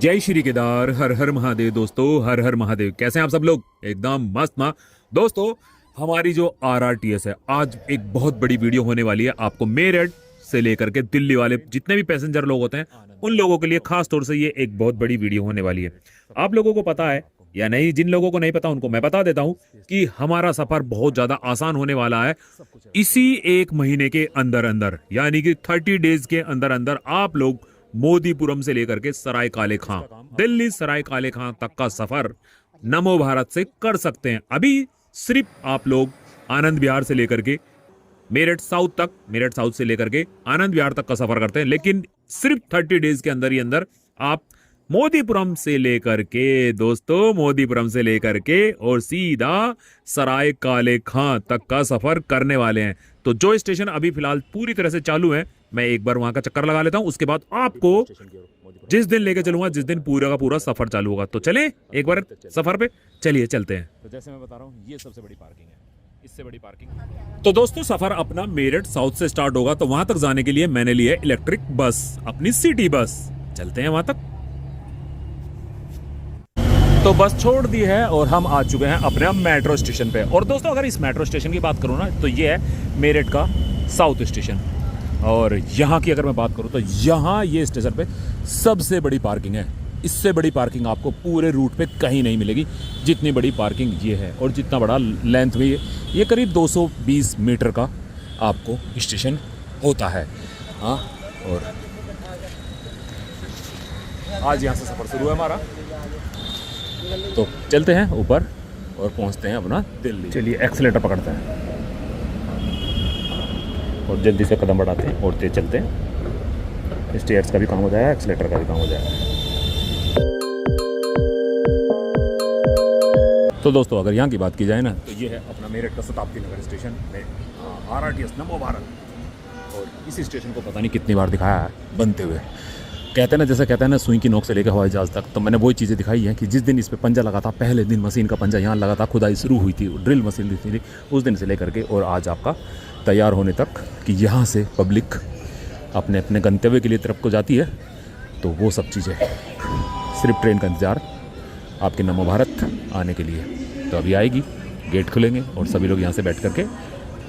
जय श्री केदार, हर हर महादेव। दोस्तों हर हर महादेव। कैसे हैं आप सब लोग? एकदम मस्त ना दोस्तों। हमारी जो आरआरटीएस है, आज एक बहुत बड़ी वीडियो होने वाली है। आपको मेरठ से लेकर के दिल्ली वाले जितने भी पैसेंजर लोग होते हैं उन लोगों के लिए खास तौर से ये एक बहुत बड़ी वीडियो होने वाली है। आप लोगों को पता है या नहीं? जिन लोगों को नहीं पता उनको मैं बता देता हूं कि हमारा सफर बहुत ज्यादा आसान होने वाला है। इसी एक महीने के अंदर अंदर, यानी कि 30 डेज के अंदर अंदर आप लोग मोदीपुरम से लेकर के सराय काले खां, दिल्ली सराय काले खां तक का सफर नमो भारत से कर सकते हैं। अभी सिर्फ आप लोग आनंद विहार से लेकर के मेरठ साउथ तक, मेरठ साउथ से लेकर के आनंद विहार तक का सफर करते हैं, लेकिन सिर्फ 30 डेज के अंदर ही अंदर आप मोदीपुरम से लेकर के, दोस्तों मोदीपुरम से लेकर के और सीधा सराय काले खां तक का सफर करने वाले हैं। तो जो स्टेशन अभी फिलहाल पूरी तरह से चालू है, मैं एक बार वहां का चक्कर लगा लेता हूं, उसके बाद आपको जिस दिन लेके चलूंगा, जिस दिन पूरा का पूरा सफर चालू होगा। तो चले एक बार सफर पे, चलिए चलते हैं। तो जैसे मैं बता रहा हूँ, ये सबसे बड़ी पार्किंग है, इससे बड़ी पार्किंग। तो दोस्तों सफर अपना मेरठ साउथ से स्टार्ट होगा, तो वहां तक जाने के लिए मैंने लिया इलेक्ट्रिक बस, अपनी सिटी बस। चलते हैं वहां तक। तो बस छोड़ दी है और हम आ चुके हैं अपने मेट्रो स्टेशन पे। और दोस्तों अगर इस मेट्रो स्टेशन की बात करूँ ना, तो ये है मेरठ का साउथ स्टेशन। और यहाँ की अगर मैं बात करूँ तो यहाँ ये स्टेशन पे सबसे बड़ी पार्किंग है। इससे बड़ी पार्किंग आपको पूरे रूट पे कहीं नहीं मिलेगी, जितनी बड़ी पार्किंग ये है। और जितना बड़ा लेंथ में ये करीब 220 मीटर का आपको स्टेशन होता है। हाँ, और आज यहाँ से सफ़र शुरू है हमारा। तो चलते हैं ऊपर और पहुँचते हैं अपना दिल्ली। चलिए एक्सीलेटर पकड़ते हैं और जल्दी से कदम बढ़ाते हैं और तेज चलते हैं। स्टेयर्स का भी काम हो जाएगा, एक्सीलेटर का भी काम हो जाएगा। तो दोस्तों अगर यहाँ की बात की जाए ना, तो ये है अपना मेरठ का शताब्दी नगर स्टेशन में आरआरटीएस नमो भारत। और इस स्टेशन को पता नहीं कितनी बार दिखाया है बनते हुए। कहते हैं ना, जैसे कहते हैं ना, सुई की नोक से लेकर हवाई जहाज़ तक। तो मैंने वही चीज़ें दिखाई हैं कि जिस दिन इस पे पंजा लगा था, पहले दिन मशीन का पंजा यहाँ लगा था, खुदाई शुरू हुई थी, ड्रिल मशीन दिखती थी, उस दिन से लेकर के और आज आपका तैयार होने तक कि यहाँ से पब्लिक अपने अपने गंतव्य के लिए तरफ को जाती है। तो वो सब चीज़ें सिर्फ ट्रेन का इंतज़ार आपके नमो भारत आने के लिए। तो अभी आएगी, गेट खुलेंगे और सभी लोग यहाँ से बैठ करके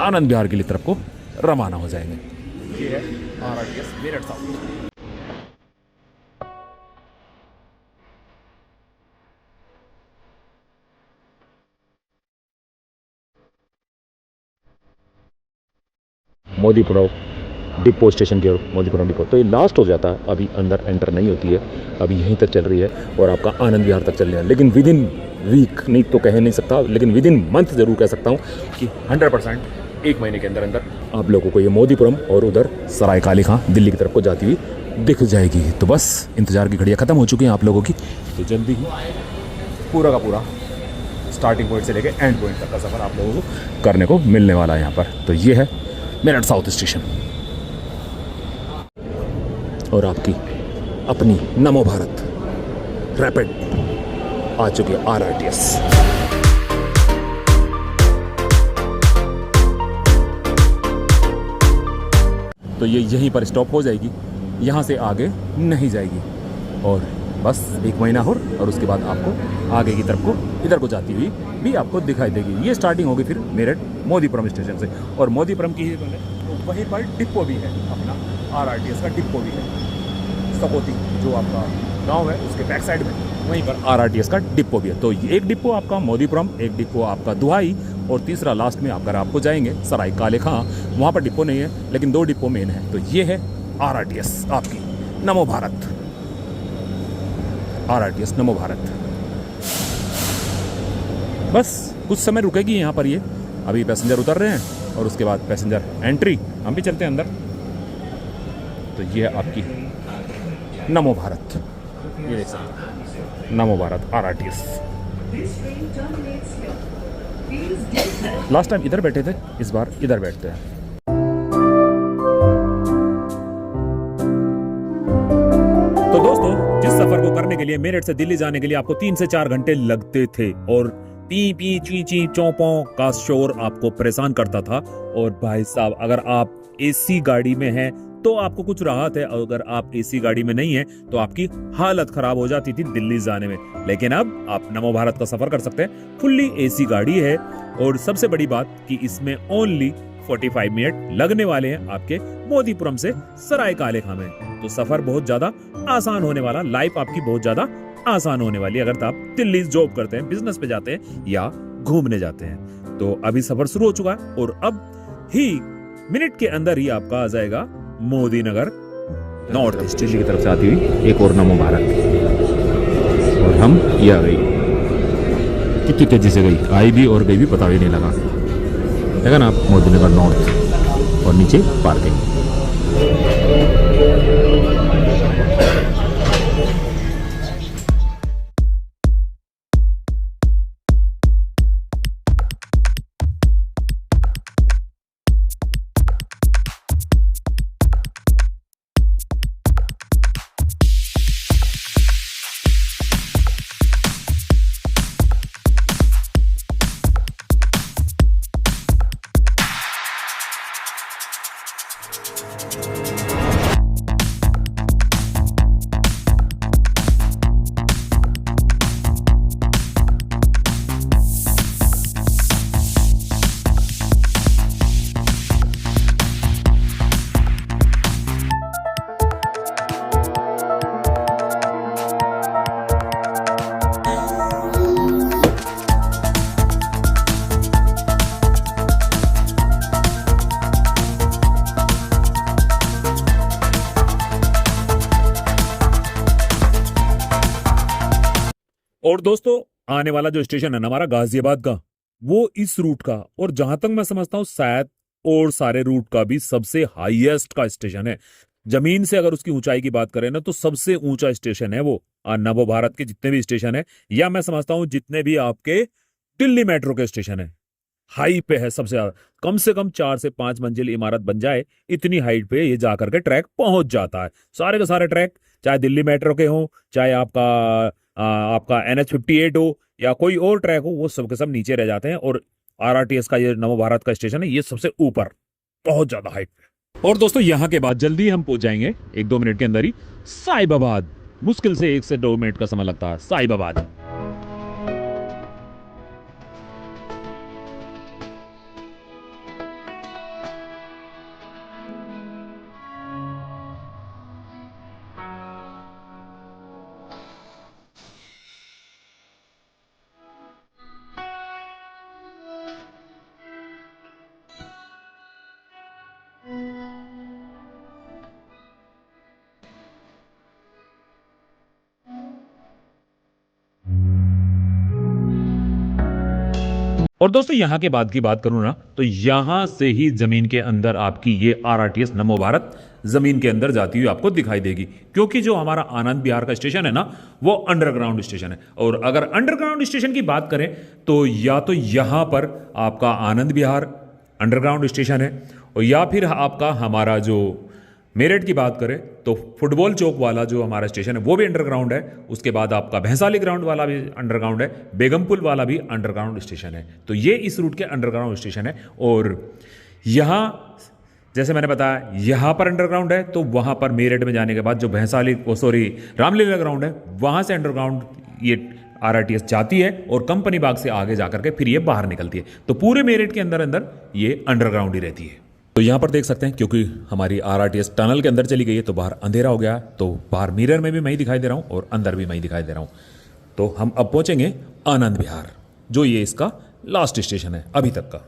आनंद विहार के लिए तरफ को रवाना हो जाएंगे। ये है RRTS Meerut south. Modipuram depot station की ओर, मोदीपुरम डिपो। तो ये लास्ट हो जाता है, अभी अंदर एंटर नहीं होती है, अभी यहीं तक चल रही है और आपका आनंद विहार तक चल रही है। लेकिन विद इन वीक नहीं तो कह नहीं सकता, लेकिन विद इन मंथ ज़रूर कह सकता हूँ कि 100% एक महीने के अंदर अंदर आप लोगों को ये मोदीपुरम और उधर सराय काले खां दिल्ली की तरफ को जाती हुई दिख जाएगी। तो बस इंतज़ार की घड़ियाँ ख़त्म हो चुकी हैं आप लोगों की। तो जल्दी ही पूरा का पूरा स्टार्टिंग पॉइंट से लेकर एंड पॉइंट तक का सफ़र आप लोगों को करने को मिलने वाला है यहाँ पर। तो ये है मेरठ साउथ स्टेशन और आपकी अपनी नमो भारत रैपिड आ चुकी है आरआरटीएस। तो ये यहीं पर स्टॉप हो जाएगी, यहाँ से आगे नहीं जाएगी और बस एक महीना और उसके बाद आपको आगे की तरफ को इधर को जाती हुई भी आपको दिखाई देगी। ये स्टार्टिंग होगी फिर मेरठ मोदीपुरम स्टेशन से। और मोदीपुरम की वहीं पर डिपो भी है, अपना आरआरटीएस का डिपो भी है। सपोती जो आपका गांव है उसके बैक साइड में, वहीं पर आरआरटीएस का डिपो भी है। तो एक डिपो आपका मोदीपुरम, एक डिपो आपका दुहाई और तीसरा लास्ट में अगर आपको जाएंगे सराय काले खां, वहाँ पर डिपो नहीं है लेकिन 2 डिपो मेन है। तो ये है आरआरटीएस आपकी नमो भारत, आरआरटीएस नमो भारत। बस कुछ समय रुकेगी यहाँ पर। ये अभी पैसेंजर उतर रहे हैं और उसके बाद पैसेंजर एंट्री, हम भी चलते हैं अंदर। तो ये है आपकी नमो भारत, ये देख सकते हैं नमो भारत आरआरटीएस। लास्ट टाइम इधर बैठे थे, इस बार इधर बैठते हैं। तो दोस्तों जिस सफर को करने के लिए मेरठ से दिल्ली जाने के लिए आपको 3 से 4 घंटे लगते थे और पी पी ची ची चौपों का शोर आपको परेशान करता था। और भाई साहब अगर आप एसी गाड़ी में हैं अब तो आपको कुछ राहत है, अगर आप एसी गाड़ी में नहीं है तो आपकी हालत खराब हो जाती थी दिल्ली जाने में, लेकिन अब आप नमो भारत का सफर कर सकते हैं। फुल्ली एसी गाड़ी है और सबसे बड़ी बात कि इसमें ओनली 45 मिनट लगने वाले हैं आपके मोदीपुरम से सराय काले खां में। तो सफर बहुत ज्यादा आसान होने वाला, लाइफ आपकी बहुत ज्यादा आसान होने वाली है अगर आप दिल्ली जॉब करते हैं, बिजनेस पे जाते हैं या घूमने जाते हैं। तो अभी सफर शुरू हो चुका है और अब ही मिनट के अंदर ही आपका आ जाएगा मोदी नगर नॉर्थ ईस्ट दिल्ली की तरफ से आती हुई एक और नमो भारत। और हम ये आ गई, कितनी तेजी से गई, आई भी और गई भी पता भी नहीं लगा। देखा ना आप, मोदी नगर नॉर्थ और नीचे पार्किंग। और दोस्तों आने वाला जो स्टेशन है ना हमारा गाजियाबाद का, वो इस रूट का, और जहां तक मैं समझता हूं शायद और सारे रूट का भी सबसे हाईएस्ट का स्टेशन है। जमीन से अगर उसकी ऊंचाई की बात करें ना तो सबसे ऊंचा स्टेशन है वो। नवो भारत के जितने भी स्टेशन है, या मैं समझता हूं जितने भी आपके दिल्ली मेट्रो के स्टेशन है, हाई पे है सबसे ज्यादा। कम से कम 4 से 5 मंजिल इमारत बन जाए, इतनी हाइट पे ये जाकर के ट्रैक पहुंच जाता है। सारे के सारे ट्रैक, चाहे दिल्ली मेट्रो के हो, चाहे आपका NH58 हो या कोई और ट्रैक हो, वो सब के सब नीचे रह जाते हैं। और RRTS का ये नवो भारत का स्टेशन है, ये सबसे ऊपर, बहुत ज्यादा हाइट पे। और दोस्तों यहां के बाद जल्दी हम पहुंच जाएंगे 1-2 मिनट के अंदर ही साहिबाबाद। मुश्किल से 1 से 2 मिनट का समय लगता है साहिबाबाद। और दोस्तों यहां के बाद की बात करूं ना तो यहां से ही जमीन के अंदर आपकी ये RRTS नमो भारत जमीन के अंदर जाती हुई आपको दिखाई देगी, क्योंकि जो हमारा आनंद विहार का स्टेशन है ना वो अंडरग्राउंड स्टेशन है। और अगर अंडरग्राउंड स्टेशन की बात करें तो या तो यहां पर आपका आनंद विहार अंडरग्राउंड स्टेशन है, और या फिर आपका हमारा जो मेरठ की बात करें तो फुटबॉल चौक वाला जो हमारा स्टेशन है वो भी अंडरग्राउंड है। उसके बाद आपका भैंसाली ग्राउंड वाला भी अंडरग्राउंड है, बेगमपुल वाला भी अंडरग्राउंड स्टेशन है। तो ये इस रूट के अंडरग्राउंड स्टेशन है। और यहाँ जैसे मैंने बताया यहाँ पर अंडरग्राउंड है, तो वहाँ पर मेरठ में जाने के बाद जो रामलीला ग्राउंड है वहाँ से अंडरग्राउंड ये RRTS जाती है और कंपनी बाग से आगे जाकर के फिर ये बाहर निकलती है। तो पूरे मेरठ के अंदर अंदर ये अंडरग्राउंड ही रहती है। तो यहाँ पर देख सकते हैं क्योंकि हमारी RRTS टनल के अंदर चली गई है तो बाहर अंधेरा हो गया, तो बाहर मिरर में भी मैं ही दिखाई दे रहा हूँ और अंदर भी मैं ही दिखाई दे रहा हूँ। तो हम अब पहुंचेंगे आनंद विहार, जो ये इसका लास्ट स्टेशन है अभी तक का।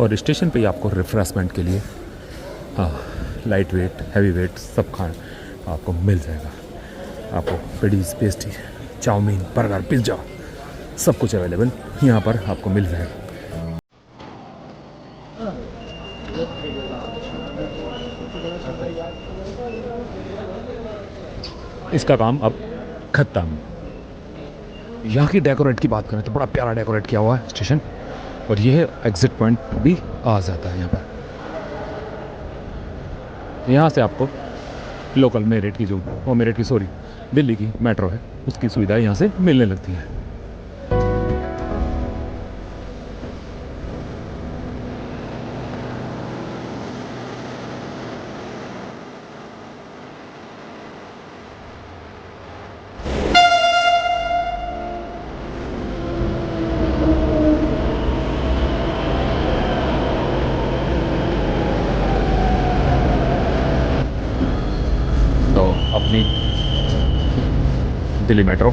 और स्टेशन पे ही आपको रिफ्रेशमेंट के लिए लाइट वेट, हैवी वेट सब खाना आपको मिल जाएगा। आपको पेडीज, पेस्ट्री, चाउमीन, बर्गर, पिज्ज़ा सब कुछ अवेलेबल यहाँ पर आपको मिल जाएगा। इसका काम अब खत्म। यहाँ की डेकोरेट की बात करें तो बड़ा प्यारा डेकोरेट किया हुआ है स्टेशन। और ये एग्ज़िट पॉइंट भी आ जाता है यहाँ पर। यहाँ से आपको लोकल मेरठ की जो मेरठ की सॉरी दिल्ली की मेट्रो है उसकी सुविधाएं यहाँ से मिलने लगती हैं। तो अपनी दिल्ली मेट्रो